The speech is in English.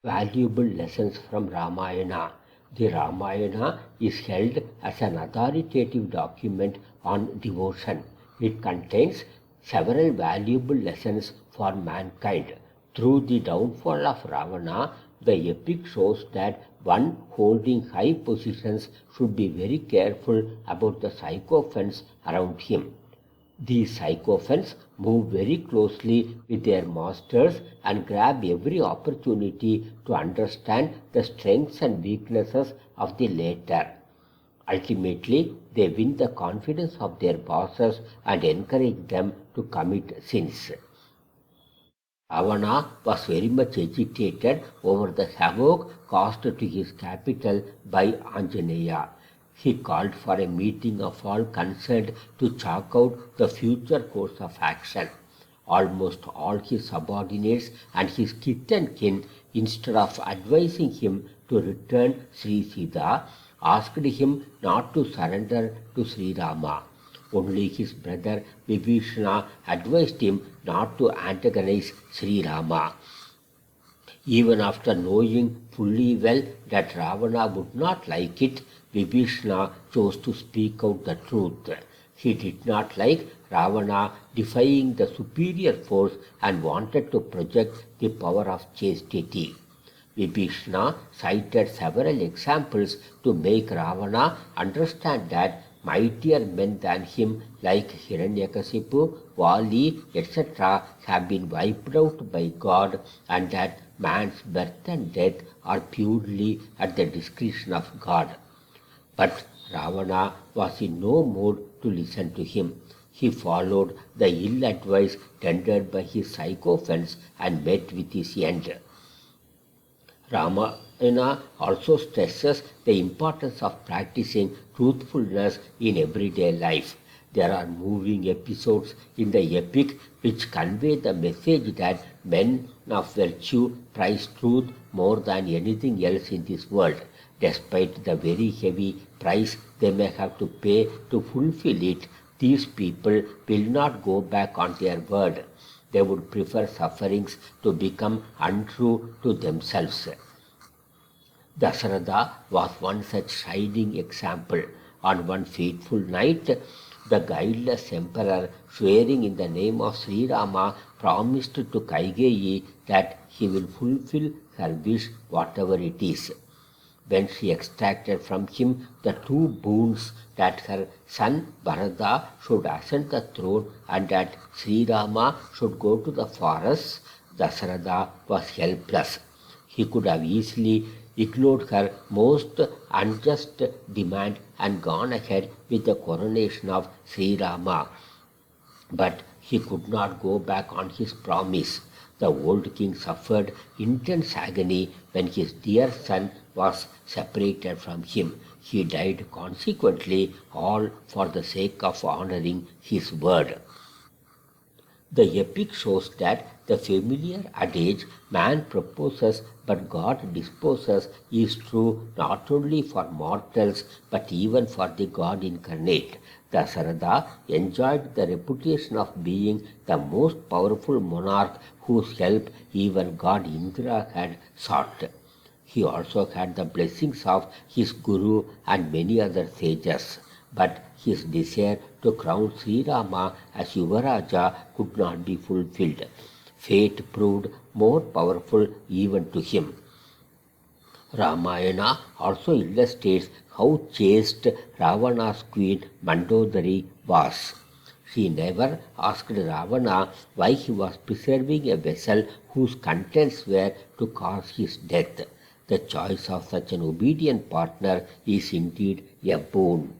Valuable lessons from Ramayana. The Ramayana is held as an authoritative document on devotion. It contains several valuable lessons for mankind. Through the downfall of Ravana, the epic shows that one holding high positions should be very careful about the sycophants around him. These sycophants move very closely with their masters and grab every opportunity to understand the strengths and weaknesses of the latter. Ultimately, they win the confidence of their bosses and encourage them to commit sins. Ravana was very much agitated over the havoc caused to his capital by Anjaneya. He called for a meeting of all concerned to chalk out the future course of action. Almost all his subordinates and his kith and kin, instead of advising him to return Sri Sita, asked him not to surrender to Sri Rama. Only his brother Vibhishana advised him not to antagonize Sri Rama. Even after knowing fully well that Ravana would not like it, Vibhishana chose to speak out the truth. He did not like Ravana defying the superior force and wanted to project the power of chastity. Vibhishana cited several examples to make Ravana understand that mightier men than him like Hiranyakasipu, Vali, etc. have been wiped out by God, and that man's birth and death are purely at the discretion of God. But Ravana was in no mood to listen to him. He followed the ill advice tendered by his sycophants and met with his end. Ramayana also stresses the importance of practicing truthfulness in everyday life. There are moving episodes in the epic which convey the message that men of virtue prize truth more than anything else in this world. Despite the very heavy price they may have to pay to fulfill it, these people will not go back on their word. They would prefer sufferings to become untrue to themselves. Dasharatha was one such shining example. On one fateful night, the guileless emperor, swearing in the name of Sri Rama, promised to Kaigeyi that he will fulfill her wish, whatever it is. When she extracted from him the two boons that her son Bharata should ascend the throne and that Sri Rama should go to the forests, Dasharatha was helpless. He could have easily ignored her most unjust demand and gone ahead with the coronation of Sri Rama. But he could not go back on his promise. The old king suffered intense agony when his dear son was separated from him. He died consequently, all for the sake of honoring his word. The epic shows that the familiar adage, man proposes but God disposes, is true not only for mortals but even for the God incarnate. Dasharatha enjoyed the reputation of being the most powerful monarch whose help even God Indra had sought. He also had the blessings of his guru and many other sages. But his desire to crown Sri Rama as Yuvaraja could not be fulfilled. Fate proved more powerful even to him. Ramayana also illustrates how chaste Ravana's queen Mandodari was. She never asked Ravana why he was preserving a vessel whose contents were to cause his death. The choice of such an obedient partner is indeed a boon.